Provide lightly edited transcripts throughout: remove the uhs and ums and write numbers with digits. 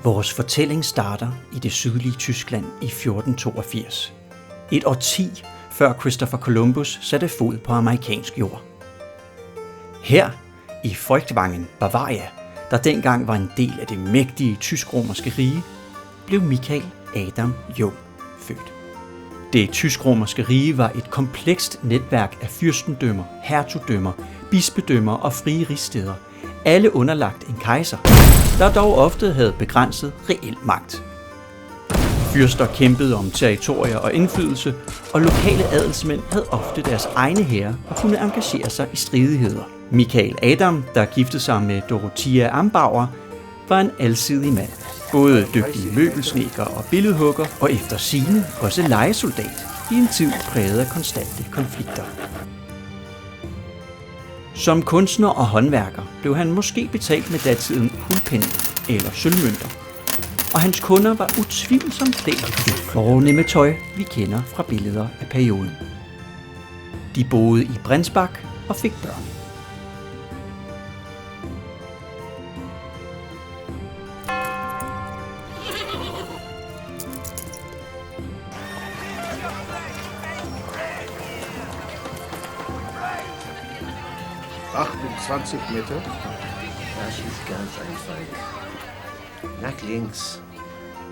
Vores fortælling starter i det sydlige Tyskland i 1482. Et årti før Christopher Columbus satte fod på amerikansk jord. Her i Feuchtwangen, Bavaria, der dengang var en del af det mægtige tysk-romerske rige, blev Michael Adam Jung født. Det tysk-romerske rige var et komplekst netværk af fyrstendømmer, hertugdømmer, bispedømmer og frie rigsstæder, alle underlagt en kejser, der dog ofte havde begrænset reel magt. Fyrster kæmpede om territorier og indflydelse, og lokale adelsmænd havde ofte deres egne hære og kunne engagere sig i stridigheder. Michael Adam, der giftede sig med Dorothea Ambauer, var en alsidig mand. Både dygtig møbelsnedker og billedhugger, og efter sigende også lejesoldat i en tid præget af konstante konflikter. Som kunstner og håndværker blev han måske betalt med datiden guldpenne eller sølvmønter, og hans kunder var utvivlsomt klædt i det fornemme tøj, vi kender fra billeder af perioden. De boede i Brenzbach og fik børn. Meter. Das ist ganz einfach. Nach links.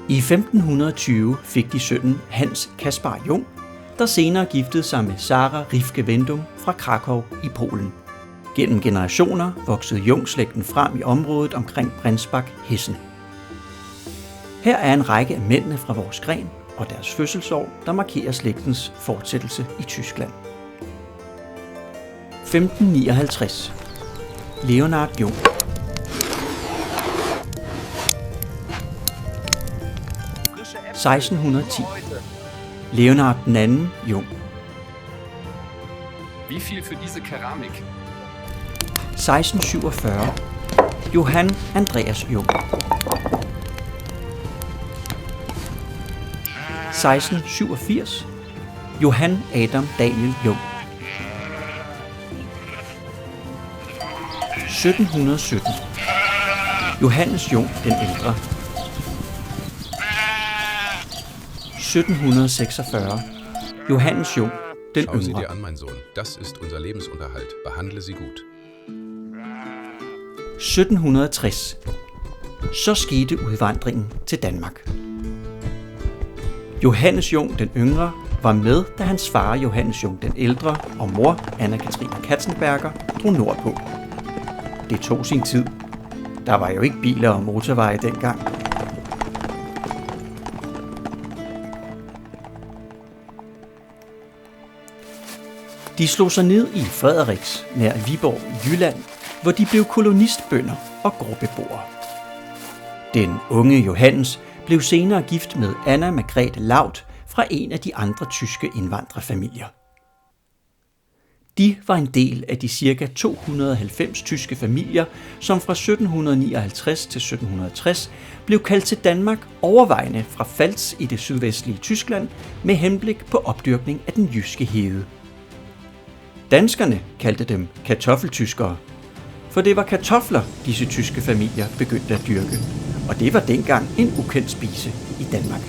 I 1520 fik de sønnen Hans Caspar Jung, der senere giftede sig med Sara Rifke Wendum fra Krakow i Polen. Gennem generationer voksede Jung-slægten frem i området omkring Brenzbach, Hessen. Her er en række af mændene fra vores gren og deres fødselsår, der markerer slægtens fortsættelse i Tyskland. 1559. Leonhard Jung. 1610. Leonhard II Jung. Wie viel für diese Keramik? 1647. Johann Andreas Jung. 1687. Johann Adam Daniel Jung. 1717. Johannes Jung den ældre. 1746. Johannes Jung den Schau sie yngre. dir an, mein Sohn. Das ist unser Lebensunterhalt. Behandle sie gut. 1760. Så skete udvandringen til Danmark. Johannes Jung den yngre var med, da hans far Johannes Jung den ældre og mor Anna-Katrine Katzenberger drog nordpå. Det tog sin tid. Der var jo ikke biler og motorveje dengang. De slog sig ned i Frederiks nær Viborg i Jylland, hvor de blev kolonistbønder og gårdbeboere. Den unge Johannes blev senere gift med Anna Margrethe Laut fra en af de andre tyske indvandrerfamilier. De var en del af de ca. 290 tyske familier, som fra 1759 til 1760 blev kaldt til Danmark overvejende fra Pfalz i det sydvestlige Tyskland med henblik på opdyrkning af den jyske hede. Danskerne kaldte dem kartoffeltyskere, for det var kartofler, disse tyske familier begyndte at dyrke, og det var dengang en ukendt spise i Danmark.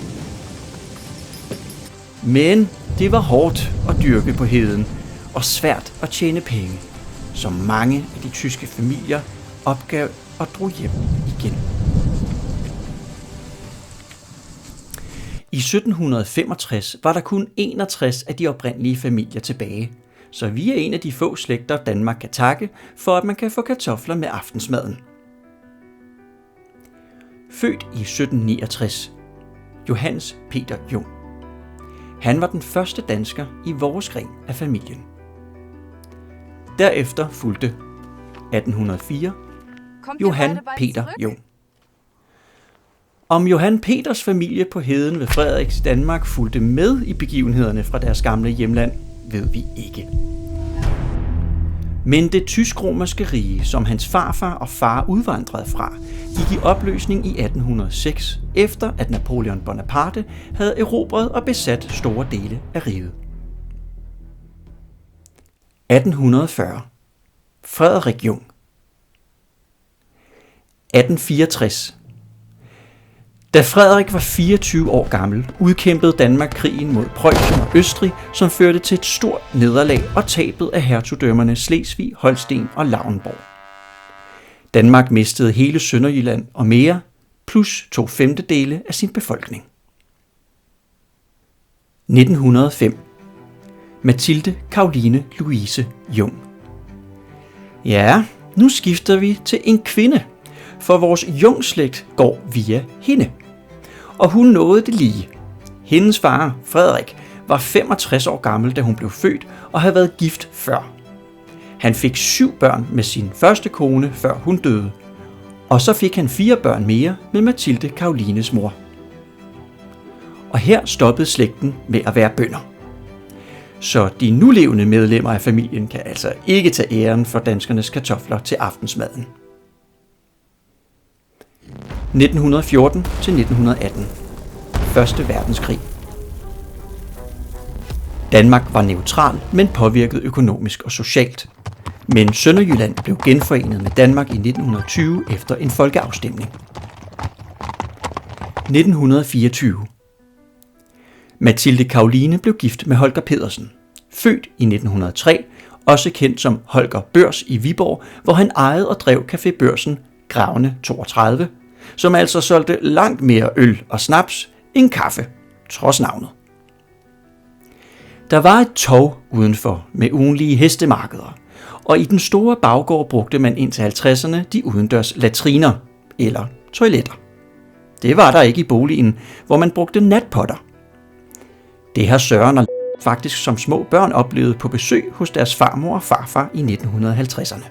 Men det var hårdt at dyrke på heden, og svært at tjene penge, så mange af de tyske familier opgav og drog hjem igen. I 1765 var der kun 61 af de oprindelige familier tilbage, så vi er en af de få slægter, Danmark kan takke for, at man kan få kartofler med aftensmaden. Født i 1769. Johannes Peter Jung. Han var den første dansker i vores gren af familien. Derefter fulgte 1804 Johann Peter Jung. Om Johann Peters familie på heden ved Frederiks Danmark fulgte med i begivenhederne fra deres gamle hjemland, ved vi ikke. Men det tysk-romerske rige, som hans farfar og far udvandrede fra, gik i opløsning i 1806, efter at Napoleon Bonaparte havde erobret og besat store dele af riget. 1840. Frederik Jung. 1864. Da Frederik var 24 år gammel, udkæmpede Danmark krigen mod Preussen og Østrig, som førte til et stort nederlag og tabet af hertugdømmerne Slesvig, Holsten og Lauenborg. Danmark mistede hele Sønderjylland og mere, plus 2/5 af sin befolkning. 1905. Mathilde Caroline Louise Jung. Ja, nu skifter vi til en kvinde, for vores Jung-slægt går via hende. Og hun nåede det lige. Hendes far, Frederik, var 65 år gammel, da hun blev født, og havde været gift før. Han fik 7 børn med sin første kone, før hun døde. Og så fik han 4 børn mere med Mathilde Carolines mor. Og her stoppede slægten med at være bønder. Så de nulevende medlemmer af familien kan altså ikke tage æren for danskernes kartofler til aftensmaden. 1914 til 1918. Første verdenskrig. Danmark var neutral, men påvirket økonomisk og socialt. Men Sønderjylland blev genforenet med Danmark i 1920 efter en folkeafstemning. 1924. Mathilde Caroline blev gift med Holger Pedersen, født i 1903, også kendt som Holger Børs i Viborg, hvor han ejede og drev Café Børsen Gravene 32, som altså solgte langt mere øl og snaps end kaffe, trods navnet. Der var et torv udenfor med ugenlige hestemarkeder, og i den store baggård brugte man indtil 50'erne de udendørs latriner eller toiletter. Det var der ikke i boligen, hvor man brugte natpotter. Det har Søren og faktisk som små børn oplevet på besøg hos deres farmor og farfar i 1950'erne.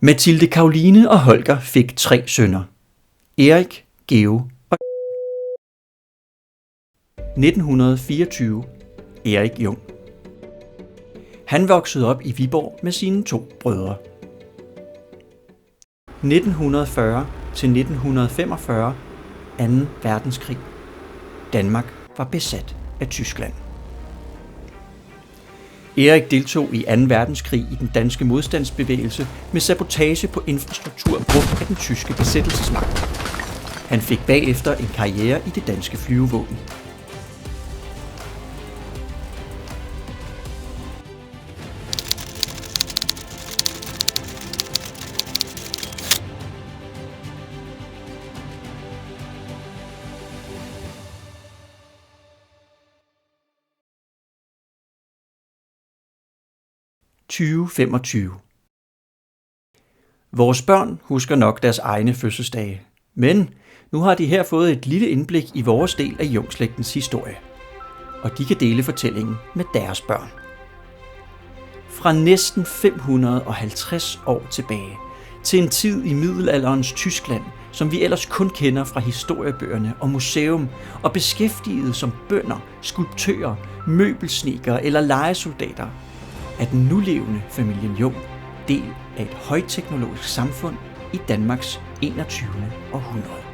Mathilde Caroline og Holger fik 3 sønner. Erik, Geo og 1924. Erik Jung. Han voksede op i Viborg med sine 2 brødre. 1940 til 1945. 2. verdenskrig. Danmark var besat af Tyskland. Erik deltog i 2. verdenskrig i den danske modstandsbevægelse med sabotage på infrastruktur brugt af den tyske besættelsesmagt. Han fik bagefter en karriere i det danske flyvevåben. Vores børn husker nok deres egne fødselsdage, men nu har de her fået et lille indblik i vores del af Jung-slægtens historie, og de kan dele fortællingen med deres børn. Fra næsten 550 år tilbage til en tid i middelalderens Tyskland, som vi ellers kun kender fra historiebøgerne og museum, og beskæftigede som bønder, skulptører, møbelsnedkere eller lejesoldater, er den nulevende familien Jung del af et højteknologisk samfund i Danmarks 21. århundrede.